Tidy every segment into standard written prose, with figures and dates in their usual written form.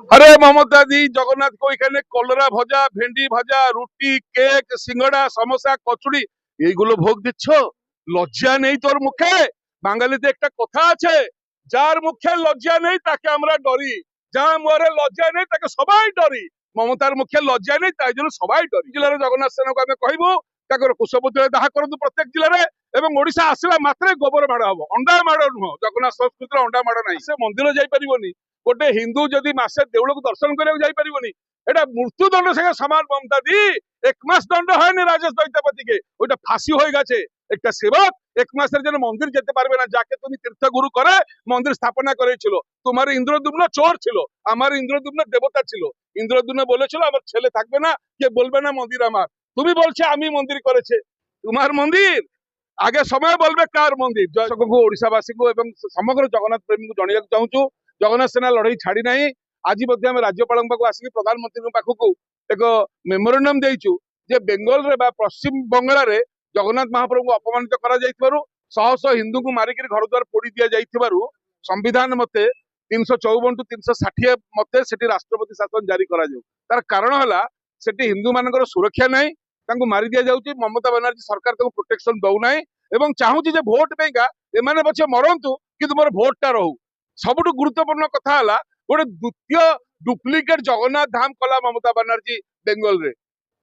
আরে মমতা দি জগন্নাথ কো এখানে কলরা ভাজা, ভেন্ডি ভাজা, রুটি, কেক, সিঙ্গড়া, সমোসা, কচুরি এইগুলো ভোগ দিচ্ছ? লজ্জা নেই তোর মুখে? বাঙালিতে একটা কথা আছে, যার মুখে লজ্জা নেই তাকে আমরা ডরি, যার মুখে লজ্জা নেই তাকে সবাই ডরি। মমতার মুখে লজ্জা নেই তাই জন্য সবাই ডরি। জেলার জগন্নাথ সেনাকে আমি কহিবু তাଙ୍କର କୁଶପୁତ୍ତରେ ଦାହ କରନ୍ତୁ ପ୍ରତ୍ୟେକ ଜିଲ୍ଲାରେ ଏବଂ ଓଡିଶା ଆସିଲା ମାତ୍ରେ ଗୋବର ମାଡ଼ ହବ, ଅଣ୍ଡା ମାଡ଼ ନୁହଁ। ଜଗନ୍ନାଥ ସଂସ୍କୃତିରେ ଅଣ୍ଡା ମାଡ଼ ନାହିଁ। ସେ ମନ୍ଦିର ଯାଇପାରିବନି, गोटे हिंदू जदि मासे देउल को दर्शन करने जाई परिबनी, एटा मृत्युदंड संगे समान। ममता दी एक मास दंड है राजेश दैत्यपति के, ओटा फांसी हो गए। एक सेवक एक मास जन मंदिर जेते पारबे ना, जाके तुम तीर्थ गुरु करे मंदिर स्थापना करेছিল। তোমার ইন্দ্রদুম্ন চোর ছিল, আমার ইন্দ্রদুম্ন দেবতা ছিল। ইন্দ্রদুম্ন বলেছিল আমার ছেলে থাকবে না, কে বলবে না মন্দির আমার। তুমি বলছো আমি মন্দির করেছে, তোমার মন্দির। আগে সময় বলবে কার মন্দির। দর্শকଙ୍କୁ ওড়িশাবাসীଙ୍କୁ এবং সমগ্র জগন্নাথ প্রেমীଙ୍କୁ জଣାଇବାକୁ ଚାହୁଁଛୁ, जगन्नाथ सेना लड़ई छाड़ी ना। आज राज्यपाल आसिक प्रधानमंत्री पाखक एक मेमोरांडम देचु जे बेंगल रे बा पश्चिम बंगाल रे जगन्नाथ महाप्रभु को अपमानित करा जाइथिबारु, शह शह हिंदू को मारिक घर द्वार पोड़ी दिया जाइथिबारु संविधान मते 354 टू 360 मते सेठी राष्ट्रपति शासन जारी करा जाउ। तार कारण हला सेठी हिंदू मानकर सुरक्षा नाही, तांको मारी दिया जाउची। ममता बनर्जी सरकार तांको प्रोटेक्शन दउ नाही एवं चाहूची जे भोट पेगा एमाने पछे मरंतु किंतु मोर भोट टा रहू। सबुठ गुरुत्वपूर्ण कथा है गोटे द्वितीय डुप्लिकेट जगन्नाथ धाम कला ममता बनर्जी बेंगल रे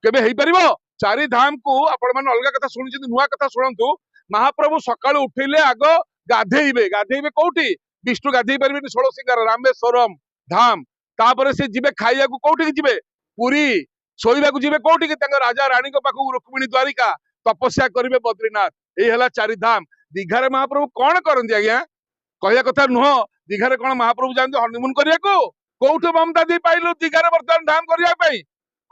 केबे हेई परिबो। चारि धाम को आपण माने अलगा कथा सुनिछन, नुआ कथा सुनंतु। महाप्रभु सकाळ उठिले आग गाधेइबे, गाधेइबे कोठी? विष्णु गाधेइ परिबेनि 16 सिंगार रामेश्वरम धाम। तापरे से जिबे खाइया को कोठी जिबे? पुरी। सोइबा को जिबे कोठी कि तंग राजा रानी को पाखु रुक्मिणी द्वारिका। तपस्या करिबे बद्रीनाथ। एई हला चारि धाम। दीघारे महाप्रभु कोन करंती आज्ञा? कहया कथा नुह। दीघारे कौन महाप्रभु जानते हनीमून करिया को? कोठु ममता दी पाइलु दीघारे बर्तमान धाम करिया पई?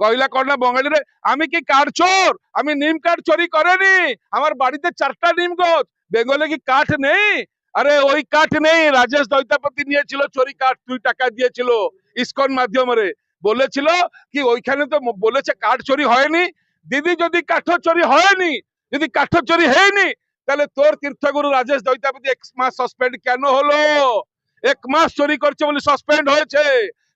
कहला कौन ना बंगाली रे आमी की काठ चोर, आमी नीम काठ चोरी करेनी, हमार बाड़ीते 4टा नीम गछ। बेंगले की काठ नहीं? अरे ওই কাঠ নেই, রাজেশ দৈতাপতি নিয়েছিল চোরি কাঠ, 2 টাকা দিয়েছিল ইসকন মাধ্যমে। বলেছিল কি ওইখানে তো বলেছে কাঠ চোরি হয়নি। দিদি যদি কাঠ চোরি হয়নি, যদি কাঠ চোরি হয়নি তাহলে তোর তীর্থগুরু রাজেশ দৈতাপতি 1 মাস সাসপেন্ড কেন হলো? 1 মাস চোরি করছে বলে সাসপেন্ড হয়েছে।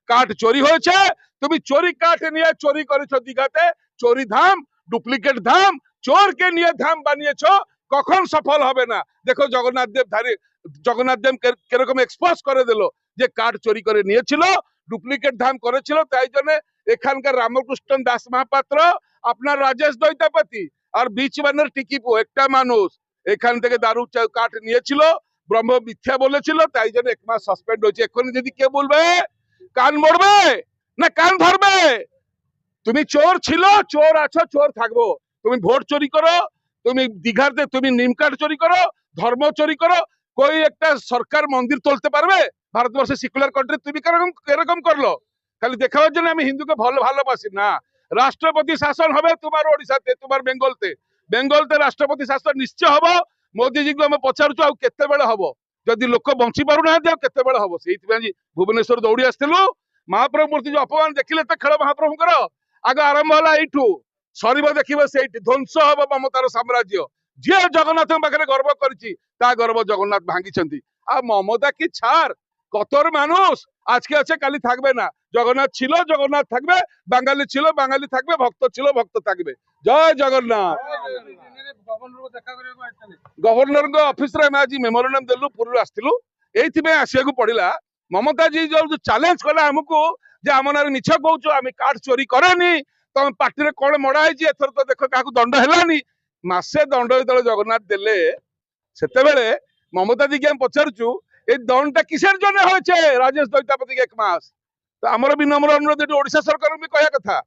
কাঠ চোরি হয়েছে, তুমি চোরি কাঠ নিয়ে চোরি করেছো দীঘাতে। চোরি ধাম, ডুপ্লিকেট ধাম, চোরকে নিয়ে ধাম বানিয়েছো, কখন সফল হবে না। দেখো জগন্নাথ দেব কিরকম এক্সপোজ করে দিল যে কাঠ চোরি করে নিয়েছিল, ডুপ্লিকেট ধাম করেছিল। তাই জন্য এখানকার রামকৃষ্ণ দাস মহাপাত্র, আপনার রাজেশ দৈতাপতি আর বিচ বানের টিকিপো একটা মানুষ এখান থেকে দারু কাঠ নিয়েছিল, ব্রহ্ম মিথ্যা বলেছিল। তাই জন্য 1 মাস সাসপেন্ড হয়েছে। এখন যদি কে বলবে কান মরবে না কান ধরবে? তুমি চোর ছিল, চোর আছো, চোর থাকবো। তুমি ভোট চোরি করো, তুমি দীঘাতে তুমি নিম কাঠ চোরি করো, ধর্ম চোরি করো, কই একটা সরকার মন্দির তুলতে পারবে? ভারতবর্ষে সেকুলার কান্ট্রি তুমি এরকম করলো খালি দেখাবার জন্য আমি হিন্দুকে ভালোবাসি না। রাষ্ট্রপতি শাসন হবে তোমার ওড়িশাতে, তোমার বেঙ্গলতে। বেঙ্গলতে রাষ্ট্রপতি শাসন নিশ্চয় হব। মোদিजी को आम पचारुचु आउ केते बेले हबो? जदि लोक बंची पारु ना आउ केते बेले हबो? सेइथिबे भुवनेश्वर दौड़ी आस्थिलु। महाप्रभु मूर्ति जो अपमान देखिले तो खेल महाप्रभुकर आग आरंभ होला एइठु, सरीब देखिबे सेइठी। ध्वंस हबो ममतार साम्राज्य। जे जगन्नाथ पाखरे गर्व करिछि ता गर्व जगन्नाथ भांगिछन्ति। आ ममता की छार, कतर मानुष আজকে আছে কালি থাকবে না। জগন্নাথ ছিল, জগন্নাথ থাকবে। বাঙালি ছিল, বাঙালি থাকবে। ভক্ত ছিল, ভক্ত থাকবে। জয় জগন্নাথ। गवर्नर ऑफिस रे आज मेमोरांडम देलु, पुरी आसथिलु। एइथिबे आसियाकु पड़िला। ममता जी जो चैलेंज कला हमकु जे हमनार मिछ कहउछु, आमी काठ चोरी करेनी, तम पार्टी रे कोन मडा आइछि, एथर तो देखो काकू दंड हेलानी। मासे दंड जेतले जगन्नाथ देले सेते बेले ममता जी के हम पचारुछु ए दंडटा किसर जने होइछे? राजेश दैतापति के 1 मास। तो हमर विनम्र अनुरोध एटी ओडिशा सरकार भी कहया कथा,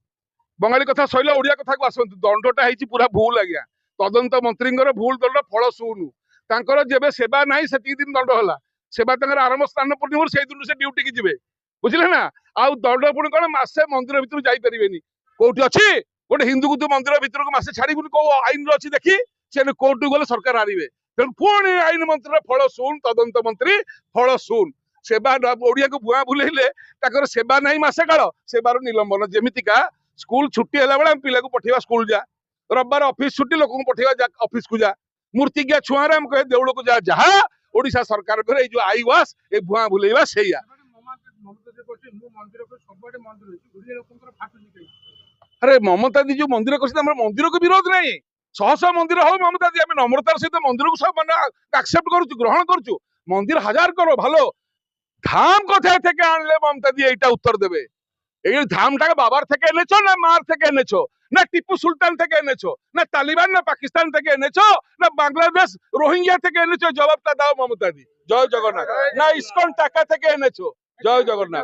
बंगाली कथा सइला ओडिया कथा को आसंतु। दंडटा हेछि पूरा भूल आज्ञा। तदंत मंत्री भूल दंड फल शुणु तांकर जेबे सेवा नाही सेति दिन दंड होला। सेवा तांकर आरंभ स्थान पूर्णिम से दिन से ड्यूटी की जिबे, बुझिले ना। आउ दंड पुणी कोन मासे मंदिर भितर जाई परिबेनी। कोठी अछि गोटे हिंदू को तू मंदिर भितर को मासे छाड़ीबुनी, को आईन रो अछि देखि से कोर्ट गले सरकार हारिबे। तेन पुणी आईन मंत्री फल शुण, तदंत मंत्री फल शुण। सेवा ओडिया को भुआ भुलेइले ताकर सेवा नाही मासे काल सेवार निलंबन। जेमितिका स्कूल छुट्टी होला बेले पिला को पठेवा स्कूल जा, रविवार ऑफिस छुट्टी लोक पठेवा ऑफिस को जा, मूर्ति क्या छुआ हम कहे देउल को जा। जहा ओडिशा सरकार जो आई वास ए भुआ भुलेवा सेया আরে মমতা ଦି ଯୋଉ ମନ୍ଦିର କରିଛନ୍ତି ଆମର ମନ୍ଦିରକୁ ବିରୋଧ ନାହିଁ, ଶହ ଶହ ମନ୍ଦିର ହଉ ମମତା ଦି ଆମେ নম্রতার সহিত মন্দিরକୁ সব মানে আকসেপ্ট করছু, গ্রহণ করছু। মন্দির হাজার করো ভালো, ধাম কোথায় থেকে আনলে মমতা দি এইটা উত্তর দেবে। এই ধামটাকে বাবার থেকে এনেছো না মার থেকে এনেছো, না টিপু সুলতান থেকে এনেছো, না তালিবান না পাকিস্তান থেকে এনেছো, না বাংলাদেশ রোহিঙ্গা থেকে এনেছো? জবাবটা দাও মমতা দি। জয় জগন্নাথ। না ইসকন টাকা থেকে এনেছো? জয় জগন্নাথ।